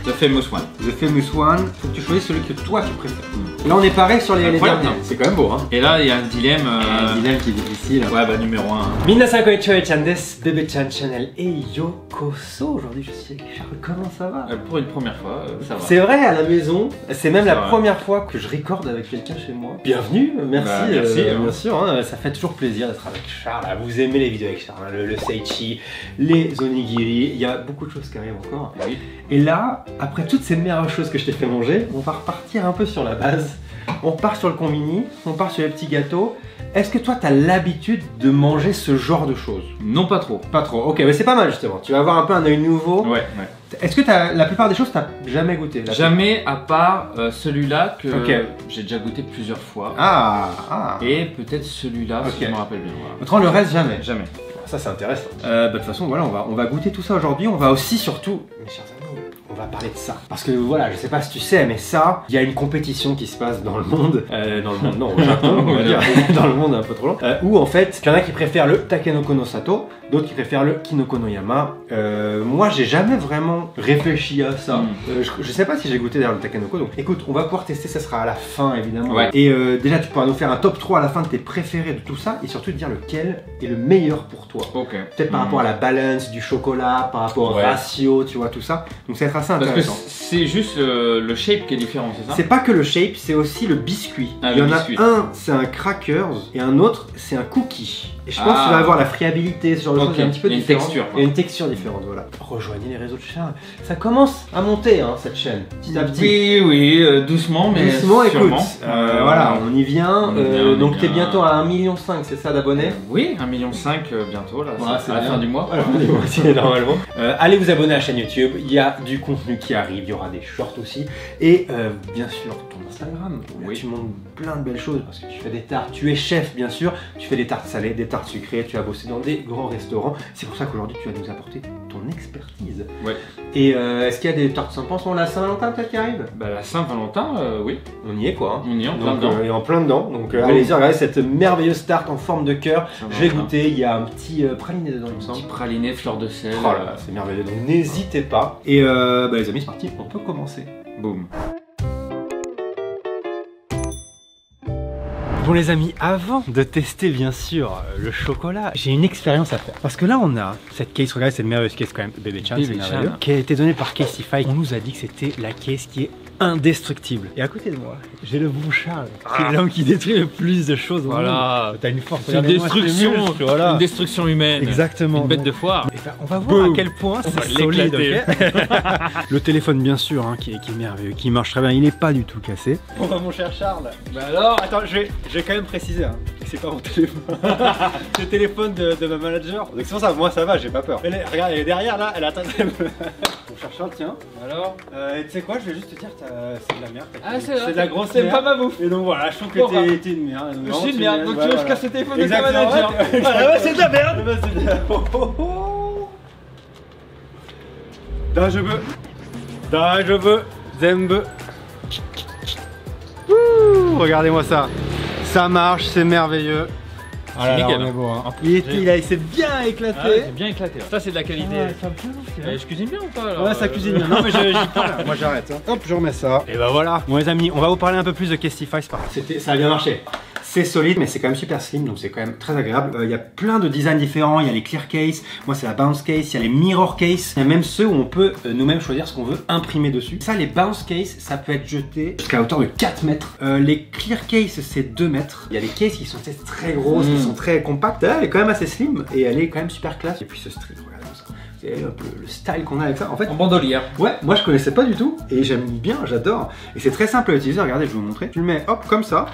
The Famous One. The Famous One. Faut que tu choisisses celui que toi tu préfères. Là on est pareil sur les derniers. C'est quand même beau hein. Et là il y a un dilemme. Un dilemme qui est difficile. Ouais bah numéro 1. Minasan konnichiwa Chandes, Bebe-chan Channel et Yokoso. Aujourd'hui je suis avec Charles. Comment ça va? Pour une première fois, ça va. C'est vrai à la maison. C'est même la première fois que je recorde avec quelqu'un chez moi. Bienvenue, merci. Bah, merci bien sûr, hein, ça fait toujours plaisir d'être avec Charles. Vous aimez les vidéos avec Charles, hein, le Seichi, les onigiri. Il y a beaucoup de choses qui arrivent encore. Oui. Et là, après toutes ces merveilleuses choses que je t'ai fait manger, on va repartir un peu sur la base. On part sur le combini, on part sur les petits gâteaux. Est-ce que toi, tu as l'habitude de manger ce genre de choses? Non, pas trop. Pas trop, ok, mais c'est pas mal justement. Tu vas avoir un peu un œil nouveau. Ouais. Est-ce que la plupart des choses, tu n'as jamais goûté? Jamais, à part celui-là que j'ai déjà goûté plusieurs fois. Et peut-être celui-là, si je me rappelle bien. Voilà. Autrement, le reste, jamais. Jamais. Ça, c'est intéressant. De toute façon, voilà, on va goûter tout ça aujourd'hui. On va aussi, surtout, mes chers amis, on va parler de ça. Parce que voilà, je sais pas si tu sais, mais ça, il y a une compétition qui se passe dans le monde. Non, au Japon, on va dire. Dans le monde un peu trop long. Où en fait, il y en a qui préfèrent le Takenoko no Sato, d'autres qui préfèrent le Kinoko no Yama. Moi, j'ai jamais vraiment réfléchi à ça. Je sais pas si j'ai goûté d'ailleurs le Takenoko. Donc écoute, on va pouvoir tester, ça sera à la fin évidemment. Ouais. Et déjà, tu pourras nous faire un top 3 à la fin de tes préférés de tout ça. Et surtout te dire lequel est le meilleur pour toi. Peut-être par rapport à la balance du chocolat, par rapport au ratio, tu vois, tout ça. Donc ça va être assez intéressant. Parce que c'est juste le shape qui est différent, c'est ça? C'est pas que le shape, c'est aussi le biscuit. Il y en a un, c'est un crackers, et un autre, c'est un cookie. Et je pense que tu vas avoir la friabilité, ce genre de choses, un petit peu différent. Et une texture différente, voilà. Rejoignez les réseaux de Charles. Ça commence à monter, hein, cette chaîne, petit à petit. Oui, doucement, mais doucement, sûrement. Écoute, voilà, on y vient. Donc t'es bientôt à 1,5 million, c'est ça, d'abonnés? Oui, 1,5 million bientôt, là, voilà, c'est à la fin du mois. À la fin du mois, c'est normalement. Allez vous abonner à la chaîne YouTube, il y a du contenu qui arrive, il y aura des shorts aussi. Et bien sûr, ton Instagram, où tu montres plein de belles choses, parce que tu fais des tartes, tu es chef bien sûr, tu fais des tartes salées, des tartes sucrées, tu as bossé dans des grands restaurants. C'est pour ça qu'aujourd'hui tu vas nous apporter ton expertise. Ouais. Et est-ce qu'il y a des tartes sympas en la Saint-Valentin peut-être qui arrive? Bah la Saint-Valentin, oui. On y est quoi. On y est en plein dedans. En plein dedans. Donc allez-y, regardez cette merveilleuse tarte en forme de cœur. J'ai goûté, il y a un petit praliné dedans il me semble. Petit praliné, fleur de sel. Oh là là, c'est merveilleux, donc n'hésitez pas. Et les amis, c'est parti, on peut commencer. Boum. Bon les amis, avant de tester bien sûr le chocolat, j'ai une expérience à faire. Parce que là on a cette case, regardez cette merveilleuse case quand même, Bebe-chan, c'est merveilleux, qui a été donnée par Casetify. On nous a dit que c'était la case qui est indestructible. Et à côté de moi, j'ai le bon Charles, qui est l'homme qui détruit le plus de choses. Voilà. T'as une force, une destruction, voilà. Une destruction humaine. Exactement. Une bête de foire. Et on va voir à quel point c'est solide. Le téléphone bien sûr, hein, qui est merveilleux, qui marche très bien, il n'est pas du tout cassé. Bon bah mon cher Charles, bah alors, attends, je vais quand même préciser, hein, que c'est pas mon téléphone. C'est le téléphone de ma manager. Donc c'est pour ça, moi ça va, j'ai pas peur. Regarde, elle est derrière là, elle attend. Mon cher Charles, tiens. Alors, tu sais quoi, je vais juste te dire, c'est de la merde. Ah c'est de la grosse c'est merde. pas ma bouffe. Et donc voilà, je trouve que t'es une merde. Je suis une merde, donc tu veux que je casse le téléphone de ta Exactement, manager. Voilà, ouais, c'est de la merde. Daijoubu, Zembu. Regardez-moi ça. Ça marche, c'est merveilleux. Ah là là, on est beau, hein. Il s'est bien éclaté. Ah ouais, c'est bien éclaté. Ça c'est de la qualité. Je cuisine bien ou pas alors? Ouais, ça cuisine bien. Non mais j'y parle. Moi j'arrête. Hein. Hop, je remets ça. Et bah voilà. Bon les amis, on va vous parler un peu plus de Casetify. Ça a bien marché. C'est solide, mais c'est quand même super slim, donc c'est quand même très agréable. Il y a plein de designs différents, il y a les clear case, moi c'est la bounce case, il y a les mirror case, il y a même ceux où on peut nous-mêmes choisir ce qu'on veut imprimer dessus. Ça, les bounce case, ça peut être jeté jusqu'à hauteur de 4 mètres. Les clear case, c'est 2 mètres. Il y a les cases qui sont très grosses, qui sont très compactes. Là, elle est quand même assez slim et elle est quand même super classe. Et puis ce string, regardez ça. Vous voyez un peu le style qu'on a avec ça. En fait, en bandolière. Ouais, moi je connaissais pas du tout et j'aime bien, j'adore. Et c'est très simple à utiliser, regardez, je vais vous montrer. Tu le mets hop comme ça.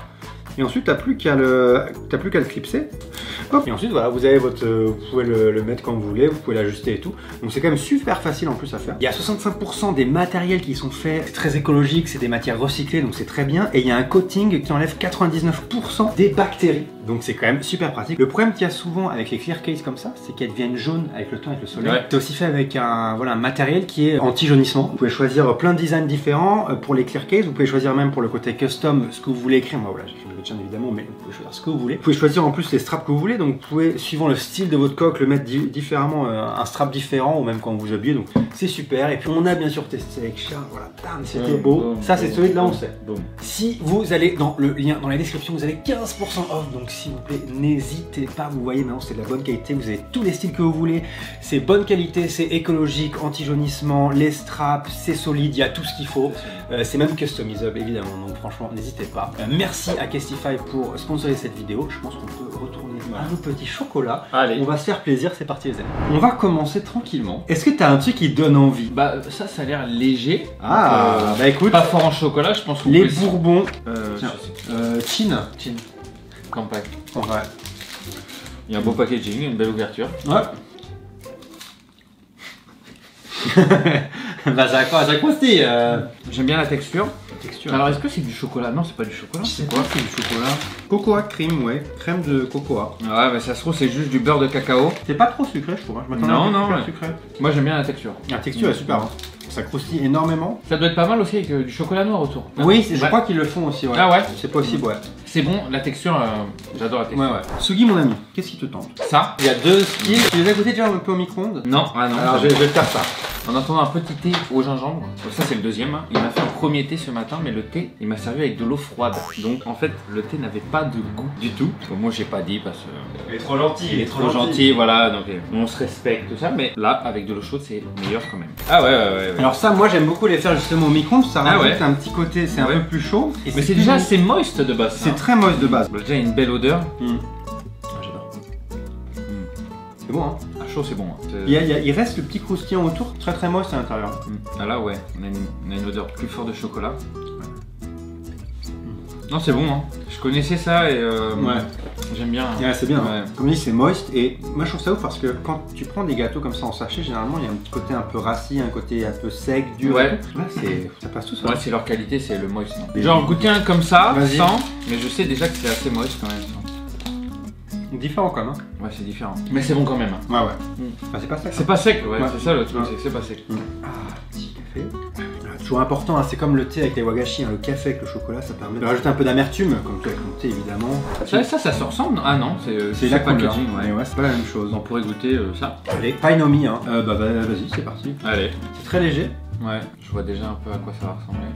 Et ensuite, t'as plus qu'à le clipser. Hop. Et ensuite, voilà, vous avez votre, vous pouvez le mettre quand vous voulez, vous pouvez l'ajuster et tout. Donc c'est quand même super facile en plus à faire. Il y a 65% des matériels qui sont faits, c'est très écologique, c'est des matières recyclées, donc c'est très bien. Et il y a un coating qui enlève 99% des bactéries. Donc c'est quand même super pratique. Le problème qu'il y a souvent avec les clear case comme ça, c'est qu'elles deviennent jaunes avec le temps, avec le soleil. C'est aussi fait avec un matériel qui est anti-jaunissement. Vous pouvez choisir plein de designs différents pour les clear case. Vous pouvez choisir même pour le côté custom ce que vous voulez écrire. Moi voilà, j'écris le Richard évidemment, mais vous pouvez choisir ce que vous voulez. Vous pouvez choisir en plus les straps que vous voulez. Donc vous pouvez, suivant le style de votre coque, le mettre différemment, un strap différent ou même quand vous habillez. Donc c'est super. Et puis on a bien sûr testé avec Charles. Voilà, c'était beau. Ça c'est celui de là on sait. Si vous allez dans le lien dans la description, vous avez 15% off. Donc s'il vous plaît, n'hésitez pas. Vous voyez maintenant c'est de la bonne qualité. Vous avez tous les styles que vous voulez. C'est bonne qualité, c'est écologique, anti-jaunissement, les straps, c'est solide, il y a tout ce qu'il faut. C'est même customisable évidemment. Donc franchement, n'hésitez pas. Merci à Castify pour sponsoriser cette vidéo. Je pense qu'on peut retourner à nos petits chocolats. Allez. On va se faire plaisir, c'est parti les amis. On va commencer tranquillement. Est-ce que tu as un truc qui donne envie? Bah ça a l'air léger. Ah, bah écoute. Pas fort en chocolat, je pense qu'on les Bourbons. Chine. Compact. Ouais. Il y a un beau packaging, une belle ouverture. Ouais. Bah ça croustille. J'aime bien la texture. Alors est-ce que c'est du chocolat? Non, c'est pas du chocolat. C'est quoi? C'est du chocolat. Cocoa cream, ouais. Crème de cocoa. Ouais, mais ça se trouve c'est juste du beurre de cacao. C'est pas trop sucré, je trouve. Hein. Non. Sucré. Moi j'aime bien la texture. La texture est super. Hein. Ça croustille énormément. Ça doit être pas mal aussi avec du chocolat noir autour. Oui, je crois qu'ils le font aussi. Ouais. Ah ouais. C'est possible, ouais. C'est bon, la texture, j'adore la texture. Ouais. Sugi mon ami, qu'est-ce qui te tente? Ça. Il y a deux styles. Tu les as goûtés déjà un peu au micro-ondes? Non. Ah non. Alors je vais faire ça. En attendant un petit thé au gingembre, ça c'est le deuxième. Il m'a fait un premier thé ce matin, mais le thé, il m'a servi avec de l'eau froide. Donc en fait, le thé n'avait pas de goût du tout. Bon, moi j'ai pas dit parce que... Il est trop gentil. Il est trop gentil, voilà. Donc on se respecte, tout ça. Mais là, avec de l'eau chaude, c'est meilleur quand même. Ah ouais. Alors ça, moi j'aime beaucoup les faire justement au micro-ondes. Ça rajoute un petit côté, c'est un peu plus chaud. Et mais c'est déjà assez moist de base. C'est très moist de base. Déjà une belle odeur. J'adore. C'est bon hein. À chaud c'est bon. Hein. Il reste le petit croustillant autour, très moist à l'intérieur. Ah là ouais, on a une odeur plus forte de chocolat. Non c'est bon hein. Je connaissais ça et j'aime bien. Ouais, c'est bien. Ouais. Comme dit c'est moist et moi je trouve ça ouf parce que quand tu prends des gâteaux comme ça en sachet, généralement il y a un petit côté un peu rassis, un côté un peu sec, dur. Ouais. Là ça passe tout ça. Ouais c'est leur qualité, c'est le moist. Genre goûter un comme ça, sans, mais je sais déjà que c'est assez moist quand même. Différent quand même. Ouais c'est différent. Mais c'est bon quand même. Ouais. Bah, c'est pas sec. C'est pas sec, ouais. C'est ça le truc, c'est que c'est pas sec. Ah, petit café. Toujours important, hein, c'est comme le thé avec les wagashi, hein, le café avec le chocolat, ça permet de rajouter un peu d'amertume, comme tout avec le thé évidemment. Ça se ressemble? Ah non, c'est la packaging. Ouais, c'est pas la même chose. On pourrait goûter ça. Allez, Painomi, hein. Bah vas-y, c'est parti. Allez. C'est très léger. Ouais, je vois déjà un peu à quoi ça va ressembler.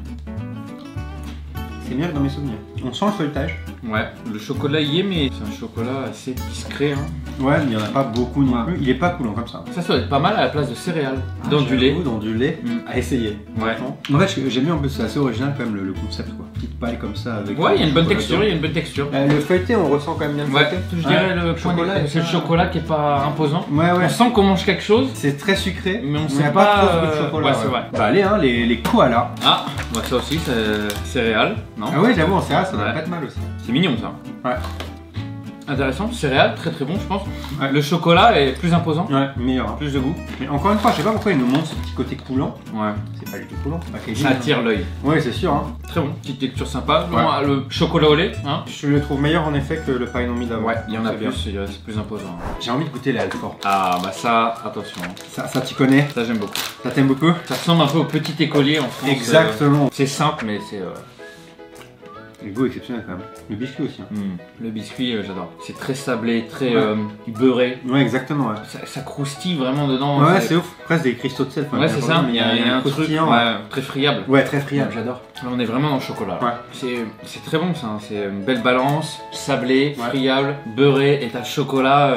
C'est mieux que dans mes souvenirs. On sent le feuilletage. Ouais, le chocolat y est, mais c'est un chocolat assez discret. Hein. Ouais, mais il n'y en a pas beaucoup non plus. Il est pas coulant comme ça. Ça doit être pas mal à la place de céréales. Dans du lait. Dans du lait. À essayer. Ouais. En fait, j'aime bien en plus, c'est assez original quand même le concept quoi. Petite paille comme ça avec. Ouais, il y a une bonne texture, Le feuilleté, on ressent quand même bien le feuilleté. Je dirais le chocolat. C'est le chocolat qui est pas imposant. Ouais. On sent qu'on mange quelque chose. C'est très sucré, mais on sait pas trop de chocolat. Ouais, c'est vrai. Bah allez, hein, les koalas. Ah, bah ça aussi, c'est céréales, non? Ah ouais, j'avoue, en céréales, ça doit pas être mal aussi. C'est mignon ça. Ouais. Intéressant, céréales, très bon je pense. Ouais. Le chocolat est plus imposant. Ouais, meilleur. Plus de goût. Mais encore une fois, je sais pas pourquoi ils nous montrent ce petit côté coulant. Ouais. C'est pas du tout coulant. Ça attire l'œil. Ouais, c'est sûr. Hein. Très bon, petite texture sympa. Ouais. Le chocolat au lait. Hein. Je le trouve meilleur en effet que le Painomi d'avant. Ouais, il y en a plus, c'est plus imposant. J'ai envie de goûter les Alfort. Ah bah ça, attention. Ça tu connais? Ça j'aime beaucoup. Ça t'aime beaucoup? Ça ressemble un peu au petit écolier en France. Exactement. C'est simple mais c'est... Le goût exceptionnel quand même. Le biscuit aussi. Hein. Le biscuit, j'adore. C'est très sablé, très beurré. Ouais, exactement. Ouais. Ça croustille vraiment dedans. Ouais, c'est ouf. Presque des cristaux de sel. Ouais, c'est ça. Il y a un truc très friable. Ouais, très friable, j'adore. Là, on est vraiment dans le chocolat. Ouais. C'est très bon ça. C'est une belle balance. Sablé, friable, beurré et t'as le chocolat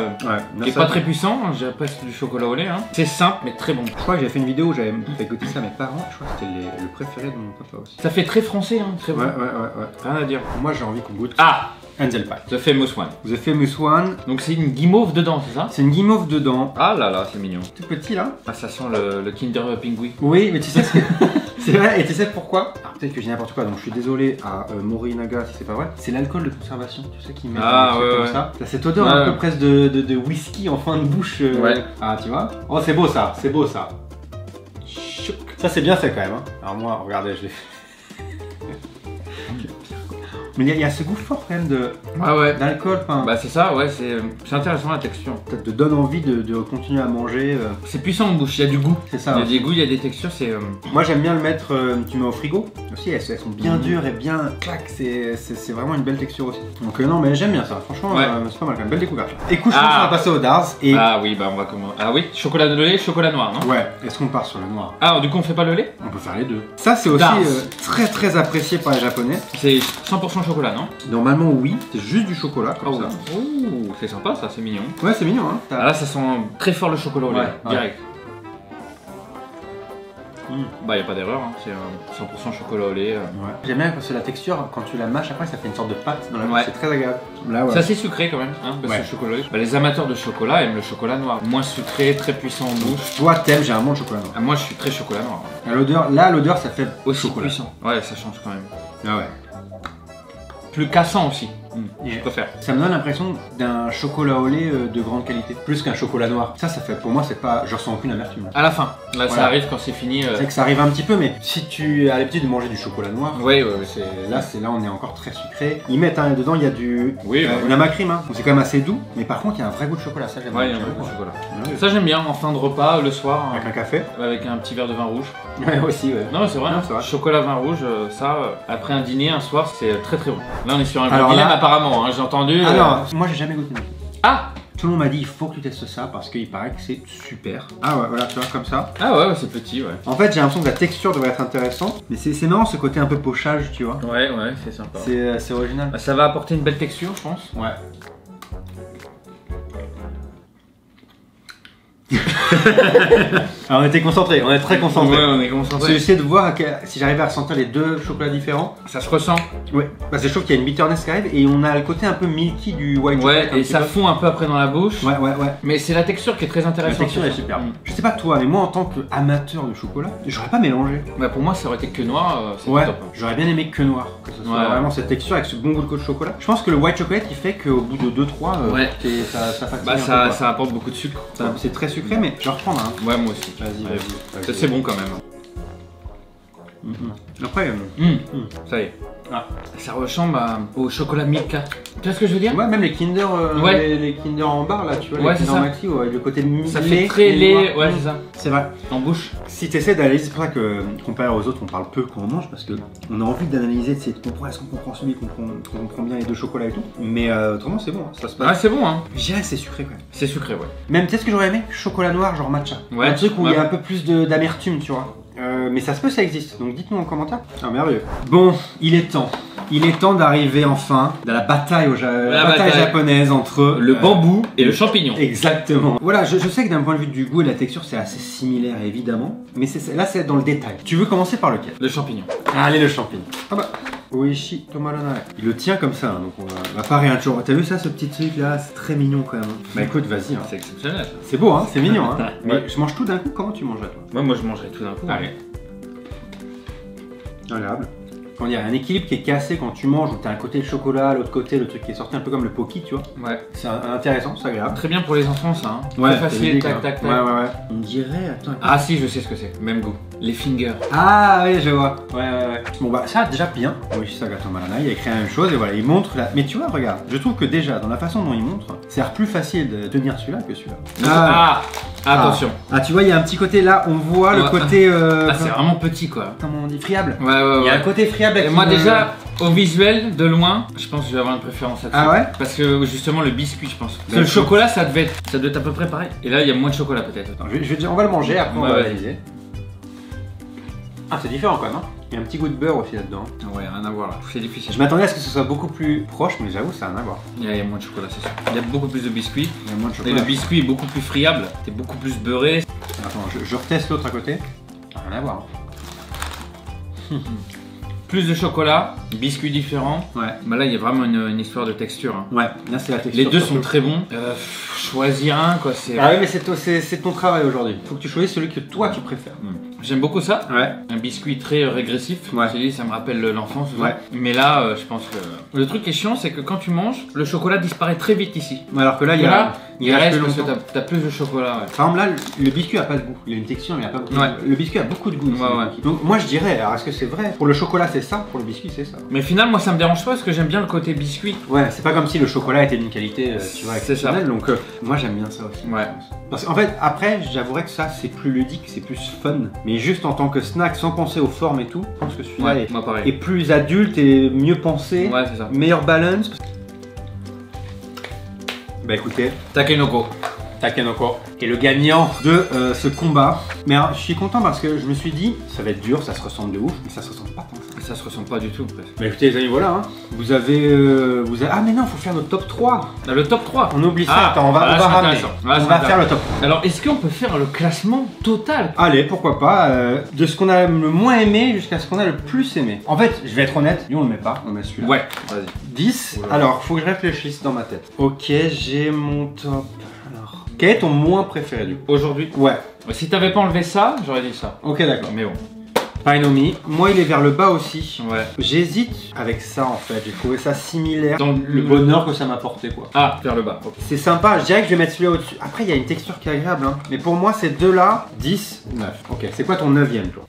qui est pas très puissant. Je dirais presque du chocolat au lait. Hein. C'est simple mais très bon. Je crois que j'ai fait une vidéo où j'avais fait goûter ça à mes parents. Je crois que c'était le préféré de mon papa aussi. Ça fait très français, hein. Très bon. Ouais. Rien à dire. Moi j'ai envie qu'on goûte. Ah! Angel Pie. The Famous One. The Famous One. Donc c'est une guimauve dedans, c'est ça? C'est une guimauve dedans. Ah là là, c'est mignon. Tout petit là. Ah, ça sent le Kinder Pingui. Oui, mais tu sais ce que... C'est vrai, et tu sais pourquoi? Alors peut-être que j'ai n'importe quoi, donc je suis désolé à Morinaga si c'est pas vrai. C'est l'alcool de conservation, tu sais, qui met comme ça. T'as cette odeur un peu presque de whisky en fin de bouche. Ah, tu vois? Oh, c'est beau ça, c'est beau ça. Ça c'est bien fait quand même. Hein. Alors moi, regardez, je l'ai fait. Mais il y a ce goût fort quand même Ouais. d'alcool. Bah c'est ça, ouais, c'est intéressant la texture. Ça te donne envie de continuer à manger. C'est puissant en bouche, il y a du goût. C'est ça. Il y a des goûts, il y a des textures, c'est... Moi j'aime bien le mettre, tu mets au frigo. Aussi elles sont bien dures et bien clac, c'est vraiment une belle texture aussi. Donc non mais j'aime bien ça, franchement Ouais. c'est pas mal quand même, belle découverte. Écoute, je pense qu'on va passer au Dars et... Ah oui, bah on va comment... Ah oui, chocolat de lait, chocolat noir, non? Ouais, est-ce qu'on part sur le noir? Ah, du coup on fait pas le lait? On peut faire les deux. Ça c'est aussi Dars. très apprécié par les japonais. C'est 100% chocolat, non? Normalement oui, c'est juste du chocolat comme ça. Ouh, c'est sympa ça, c'est mignon. Ouais c'est mignon hein. Ah là ça sent très fort le chocolat au lait, Ouais, direct. Bah y a pas d'erreur, hein. C'est 100% chocolat au lait. Ouais. J'aime bien parce que la texture, quand tu la mâches après, ça fait une sorte de pâte dans la bouche, Ouais. c'est très agréable. Là, ouais. C'est assez sucré quand même, hein, parce que Ouais. le chocolat au lait. Bah, les amateurs de chocolat aiment le chocolat noir. Moins sucré, très puissant en bouche. Toi, t'aimes généralement le chocolat noir. Ah, moi je suis très chocolat noir. L'odeur, ça fait Aussi chocolat. puissant. Ouais, ça change quand même. Ah ouais. Plus cassant aussi. Et Je préfère. ça me donne l'impression d'un chocolat au lait de grande qualité, plus qu'un chocolat noir. Ça fait, pour moi, c'est pas, je ressens aucune amertume. À la fin, là ça Voilà. arrive quand c'est fini. C'est que ça arrive un petit peu, mais si tu as l'habitude de manger du chocolat noir, Ouais. là on est encore très sucré. Ils mettent dedans, il y a du Oui, bah, une amacrime, hein. Donc c'est quand même assez doux, mais par contre il y a un vrai goût de chocolat. Ça j'aime Ouais, il y bien. a un peu de chocolat. Ouais. Ça j'aime bien en fin de repas, le soir, Avec un café. avec un petit verre de vin rouge. Ouais aussi ouais. Non, mais c'est vrai, Non, hein. c'est vrai. Chocolat, vin rouge, ça, après un dîner, un soir, c'est très très bon. Là on est sur un Alors dilemme là- apparemment, hein, j'ai entendu. Alors, moi j'ai jamais goûté. Ah Tout le monde m'a dit il faut que tu testes ça parce qu'il paraît que c'est super. Ah ouais, voilà, tu vois, comme ça. Ah ouais, c'est petit, ouais. En fait, j'ai l'impression que la texture devrait être intéressante, mais c'est marrant ce côté un peu pochage, tu vois. Ouais, c'est sympa. C'est original. Bah, ça va apporter une belle texture, je pense. Ouais. Alors, on était concentrés, on est très concentrés. Ouais, on est J'ai concentré. essayé de voir si j'arrivais à ressentir les deux chocolats différents. Ça se ressent. Ouais. Parce que je trouve qu'il y a une bitterness qui arrive et on a le côté un peu milky du white chocolate. Ouais, un et petit ça peu. fond un peu après dans la bouche. Ouais. Mais c'est la texture qui est très La intéressante. texture est c'est ça. superbe. Je sais pas toi, mais moi en tant qu'amateur de chocolat, j'aurais pas mélangé. Bah, pour moi, ça aurait été que noir, c'est Ouais, top. j'aurais bien aimé que noir, que ce soit Ouais. vraiment cette texture avec ce bon goût de chocolat. Je pense que le white chocolate il fait qu'au bout de 2-3, Ouais. ça fatigue Bah, un peu, ça, quoi. ça apporte beaucoup de sucre. C'est très sucré, mais je vais reprendre un. Ouais, moi aussi. Vas-y. Ça, c'est bon quand même. Après, Ça y est. Ah. Ça ressemble au chocolat Milka. Tu vois ce que je veux dire? ouais, même les Kinder, Ouais. les Kinder en barre là, tu vois, Ouais, les c'est Kinder ça. Maxi, ouais, le côté Ça lait fait très et lait, noir. ouais, c'est ça. C'est vrai. En bouche. Si tu essaies d'analyser, c'est pour ça que comparé aux autres, on parle peu quand on mange parce que on a envie d'analyser, de comprendre est-ce qu'on comprend celui qu'on comprend bien les deux chocolats et tout. Mais autrement, c'est bon, hein, ça se Ouais, passe. c'est bon, hein. Je dirais que c'est sucré quand même. C'est sucré, ouais. Même peut-être ce que j'aurais aimé, chocolat noir, genre matcha. Ouais, Un truc où il y ouais. a un peu plus d'amertume, tu vois. Mais ça se peut, ça existe. Donc dites-nous en commentaire. Ah, merveilleux. Bon, il est temps. Il est temps d'arriver enfin dans la bataille, La bataille. japonaise entre Le bambou et le champignon. Exactement. Voilà, je sais que d'un point de vue du goût et de la texture, c'est assez similaire évidemment. Mais là, c'est dans le détail. Tu veux commencer par lequel? Le champignon. Allez, le champignon. Ah bah. Oishi Tomaranae. Il le tient comme ça, hein, donc on va pas rien toujours. T'as vu ça, ce petit truc là? C'est très mignon quand même. Bah écoute, vas-y. Hein. C'est exceptionnel. ça. C'est beau, hein, c'est mignon. Hein. Mais Ouais. je mange tout d'un coup, comment tu mangerais toi? Moi, je mangerai tout d'un coup. Allez. Agréable. Quand il y a un équilibre qui est cassé quand tu manges, où t'as un côté le chocolat, l'autre côté le truc qui est sorti un peu comme le Pocky, tu vois. Ouais. C'est intéressant, c'est agréable. Très bien pour les enfants, ça. Hein. Ouais, Très facile, c'est tac, tac, tac. Ouais. On dirait, attends. Ah si, je sais ce que c'est. Même goût. Les fingers. Ah oui, je vois. Ouais. Bon bah ça déjà bien. Oui, ça gâteau malana, il a écrit la même chose et voilà, il montre là. Mais tu vois, regarde, je trouve que déjà dans la façon dont il montre, c'est plus facile de tenir celui-là que celui-là. Attention. Ah, tu vois, il y a un petit côté là, on voit le Ouais. côté. Ah, c'est vraiment petit, quoi. Comment on dit, friable. Ouais. Il y a un côté friable. Et avec moi une- déjà, au visuel, de loin, je pense que je vais avoir une préférence là-dessus. Ah ouais. Parce que justement le biscuit, je pense. Parce que Bah, le chocolat, ça devait être à peu près pareil. Et là, il y a moins de chocolat peut-être. Attends, on va le manger, après on Ouais, va ouais. réaliser. Ah, c'est différent quand même, hein. Il y a un petit goût de beurre aussi là-dedans. Ouais, rien à voir là. C'est difficile. Je m'attendais à ce que ce soit beaucoup plus proche, mais j'avoue, ça n'a rien à voir. Il y a moins de chocolat, c'est sûr. Il y a beaucoup plus de biscuits. Il y a moins de Et chocolat. le biscuit est beaucoup plus friable. C'est beaucoup plus beurré. Attends, je reteste l'autre à côté. Rien à voir. Plus de chocolat, biscuits différents. Ouais. Bah là, il y a vraiment une histoire de texture. Hein. Ouais, là c'est la texture. Les deux surtout. sont très bons. Choisir un, quoi. C'est. Ah ouais, mais c'est ton travail aujourd'hui. Faut que tu choisisses celui que toi tu préfères. J'aime beaucoup ça. Ouais. Un biscuit très régressif. Ouais. Je t'ai dit, ça me rappelle l'enfance. tout ça. Ouais. Mais là, je pense que le truc qui est chiant, c'est que quand tu manges, le chocolat disparaît très vite ici. Alors que là, Et là, il reste reste plus parce que longtemps. t'as plus de chocolat. Ouais. Par exemple, là, le biscuit a pas de goût. Il a une texture, mais il a pas beaucoup de Ouais. goût. Le biscuit a beaucoup de goût. ici, Ouais, le ouais. biscuit. Donc, moi, je dirais, alors est-ce que c'est vrai? Pour le chocolat, c'est ça. Pour le biscuit, c'est ça. Mais finalement, moi ça me dérange pas parce que j'aime bien le côté biscuit. Ouais, c'est pas comme si le chocolat était d'une qualité, tu vois, C'est ça. exceptionnelle. Donc moi j'aime bien ça aussi. Ouais. Parce qu'en fait, après, j'avouerais que ça c'est plus ludique, c'est plus fun. Mais juste en tant que snack, sans penser aux formes et tout, je pense que celui-là Ouais, moi pareil. est plus adulte et mieux pensé. Ouais, c'est ça. Meilleure balance. Bah écoutez, Takenoko. Takenoko est le gagnant de ce combat. Mais alors, je suis content parce que je me suis dit, ça va être dur, ça se ressemble de ouf, mais ça se ressemble pas tant que ça. Ça se ressemble pas du tout. Presque. Bah écoutez les amis, voilà, hein. Vous avez... Ah mais non, faut faire notre top 3. Le top 3. On oublie ça, Ah, attends, on va c'est ramener. intéressant. Là, On c'est va faire le top 3. Alors, est-ce qu'on peut faire le classement total? Allez, pourquoi pas, de ce qu'on a le moins aimé jusqu'à ce qu'on a le plus aimé. En fait, je vais être honnête, lui on le met pas, on met celui-là. Ouais, vas-y. 10, Oula. alors faut que je réfléchisse dans ma tête. Ok, j'ai mon top. Alors, quel est ton moins préféré du coup? Aujourd'hui. Ouais, Si t'avais pas enlevé ça, j'aurais dit ça. ok d'accord. Mais bon. Painomi, moi il est vers le bas aussi. Ouais. J'hésite avec ça en fait, j'ai trouvé ça similaire. Dans Le bonheur que ça m'a apporté quoi. Ah, vers le bas. Ok. C'est sympa, je dirais que je vais mettre celui-là au-dessus. Après il y a une texture qui est agréable, hein. Mais pour moi ces deux-là, 10, 9. Ok, c'est quoi ton 9ème toi?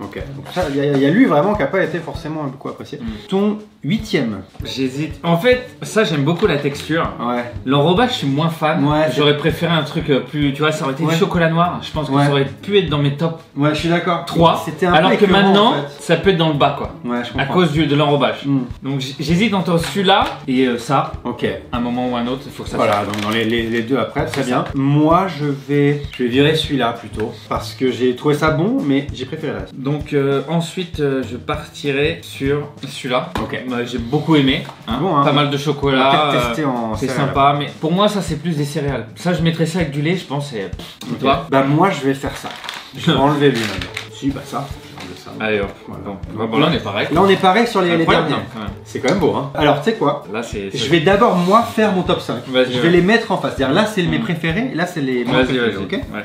Ok, donc ça, il y a lui vraiment qui a pas été forcément beaucoup apprécié. Ton 8ème. J'hésite. En fait, ça j'aime beaucoup la texture. Ouais. L'enrobage, je suis moins fan. Ouais, J'aurais préféré un truc plus. Tu vois, ça aurait été Ouais. du chocolat noir. Je pense que Ouais. ça aurait pu être dans mes top Ouais, je suis d'accord. 3. C'était un Alors peu que écœurant, maintenant, en fait. ça peut être dans le bas quoi. Ouais, je comprends. À cause de l'enrobage. Hmm. Donc j'hésite entre celui-là et ça. Ok. Un moment ou un autre, il faut que ça Voilà, donc dans les deux après, très bien. Moi, je vais virer celui-là plutôt. Parce que j'ai trouvé ça bon, mais j'ai préféré la reste. Donc ensuite je partirai sur celui-là. Ok. J'ai beaucoup aimé. Hein. Bon, hein. Pas mal de On va chocolat. peut-être tester en C'est céréales. sympa, mais pour moi ça c'est plus des céréales. Ça je mettrais ça avec du lait, je pense. Et Ok. toi. Bah moi, je vais faire ça. Je vais enlever lui maintenant. Si, bah ça. Je vais enlever ça. Allez hop. Voilà. Bon là on est pareil. Là, on est pareil sur les Incroyable, derniers. hein, quand même. C'est quand même beau, hein. Alors, tu sais quoi? Là c'est. Je vais d'abord, moi, faire mon top 5. Vas-y, Je ouais. vais les mettre en face. C'est-à-dire, là, c'est mes Mm. préférés, et là, c'est les moins Vas-y, préférés, vas-y. ok? Ouais.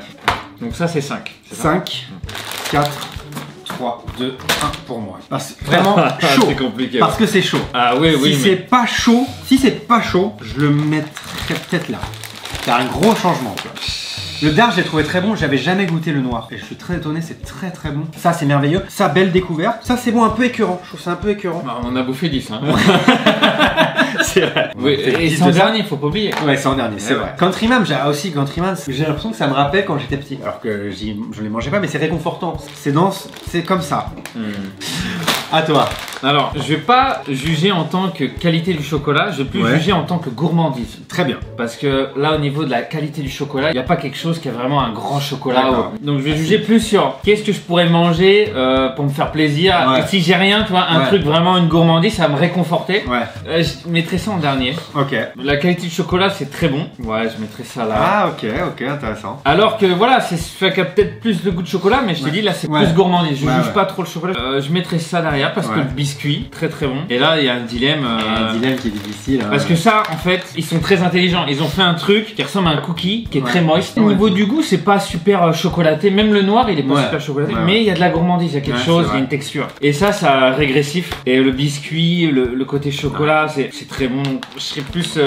Donc ça c'est 5. 5, 4, 3, 2, 1 pour moi. Vraiment chaud. C'est compliqué. Parce que c'est chaud. Ah oui, oui. Si c'est pas chaud, je le mettrais peut-être là. C'est un gros changement, tu vois. Le dark, j'ai trouvé très bon, j'avais jamais goûté le noir. Et je suis très étonné, c'est très très bon. Ça, c'est merveilleux. Ça, belle découverte. Ça, c'est bon, un peu écœurant. Je trouve ça un peu écœurant. Ah, on a bouffé 10. Hein. C'est vrai. Oui, et Dix c'est en de ça. dernier, faut pas oublier. Ouais, c'est en dernier, c'est Ouais, vrai. ouais. Countryman, j'ai l'impression que ça me rappelle quand j'étais petit. Alors que je les mangeais pas, mais c'est réconfortant. C'est dense, c'est comme ça. À toi. Alors, je vais pas juger en tant que qualité du chocolat, je vais plus Ouais. juger en tant que gourmandise. Très bien. Parce que là, au niveau de la qualité du chocolat, il n'y a pas quelque chose qui a vraiment un grand chocolat. D'accord. Donc, je vais juger plus sur qu'est-ce que je pourrais manger pour me faire plaisir. Ouais. Et si j'ai rien, tu vois, un Ouais. truc vraiment une gourmandise, ça va me réconforter. Ouais. Je mettrais ça en dernier. Ok. La qualité du chocolat, c'est très bon. Ouais, je mettrais ça là. Ah, ok, intéressant. Alors que voilà, c'est fait qu'il y a peut-être plus de goût de chocolat, mais je t'ai Ouais. dit là c'est Ouais. plus gourmandise. Je Ouais, juge ouais. pas trop le chocolat. Je mettrais ça derrière parce que Ouais. le biscuit, très très bon. Et là il y a un dilemme. Il y a un dilemme qui est difficile. hein. Parce que ça, en fait, ils sont très intelligents. Ils ont fait un truc qui ressemble à un cookie, qui est Ouais. très moist. Au Ouais. niveau du goût, c'est pas super chocolaté. Même le noir, il est pas Ouais. super chocolaté. Ouais, Mais ouais. il y a de la gourmandise, il y a quelque Ouais, chose, c'est il y a vrai. une texture. Et ça régressif. Et le biscuit, le côté chocolat, c'est très bon. Je serais plus.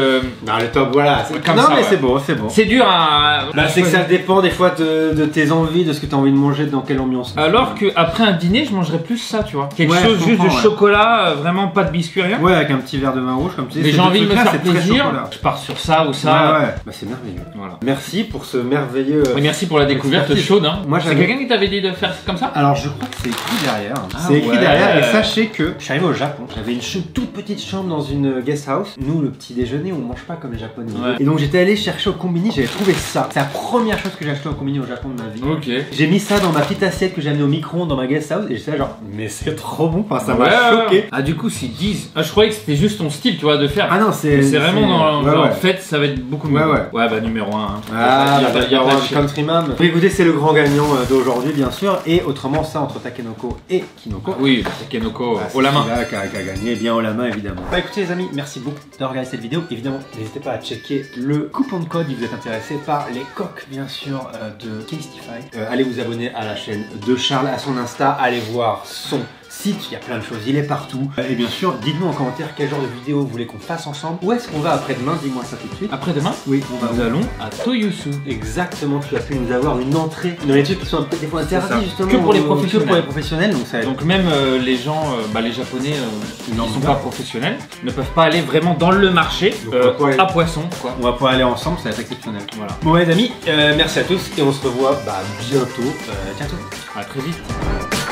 Dans le top, voilà. c'est- Comme non, ça, mais ouais. c'est bon, c'est bon. C'est dur à. Bah, c'est que ça dépend des fois de tes envies, de ce que tu as envie de manger, dans quelle ambiance. Alors qu'après un dîner, je mangerais plus ça, tu vois. Quelque Ouais, chose je juste de comprends, ouais. chocolat, vraiment pas de biscuit, rien. Ouais, avec un petit verre de vin rouge, comme tu dis. Mais ces j'ai deux envie de me trucs-là, faire c'est très plaisir. chocolat. Je pars sur ça ou Ouais, ça. ouais. Bah, c'est merveilleux. Voilà. Merci pour ce merveilleux. Et merci pour la découverte Expertise. chaude. Hein. Moi, c'est j'avais- quelqu'un qui t'avait dit de faire comme ça? Alors, je crois que c'est écrit derrière. Ah, C'est écrit ouais. derrière. Et sachez que je suis arrivé au Japon. J'avais une toute petite chambre dans une guest house. Nous, le petit déjeuner, on mange pas comme les Japonais. Ouais. Et donc, j'étais allé chercher au combini. J'avais trouvé ça. C'est la première chose que j'ai acheté au combini au Japon de ma vie. Ok. J'ai mis ça dans ma petite assiette que j'ai amenée au micro-ondes dans ma guest house. Et j'étais là, genre, mais c'est trop bon. Enfin, ça m'a choqué. Ah, du coup, c'est 10. Ah, je croyais que c'était juste ton style, tu vois, de faire. Ah non, c'est. C'est vraiment dans ouais, genre, ouais. fête, ça va être beaucoup mieux. Ouais, ouais. Ouais, bah numéro 1. Ah, y a pas de chier. Countryman. Écoutez, c'est le grand gagnant d'aujourd'hui, bien sûr. Et autrement, ça entre Takenoko et Kinoko. Oui, Takenoko, Ah, c'est haut la main. celui-là qui a gagné, bien haut la main, évidemment. Bah écoutez, les amis, merci beaucoup d'avoir regardé cette vidéo. Évidemment, n'hésitez pas à checker le coupon de code si vous êtes intéressé par les coques, bien sûr, de Tastify. Allez vous abonner à la chaîne de Charles, à son Insta. Allez voir son site, il y a plein de choses, il est partout. Et bien sûr, dites-nous en commentaire quel genre de vidéo vous voulez qu'on fasse ensemble. Où est-ce qu'on va après-demain? Dis-moi ça tout de suite. Après-demain, Oui, on va nous allons à Toyosu. Exactement, tu as pu nous avoir une entrée dans les trucs qui sont un peu des fois interdits justement. Que pour les professionnels. Que pour les professionnels, donc ça va être... Donc même les gens, les japonais qui Non, ne sont non. pas professionnels, ne peuvent pas aller vraiment dans le marché Donc, on va pouvoir aller- à Poisson, quoi. On va pouvoir aller ensemble, ça va être exceptionnel. Voilà. Bon les amis, merci à tous et on se revoit bientôt. Tiens toi. À très vite.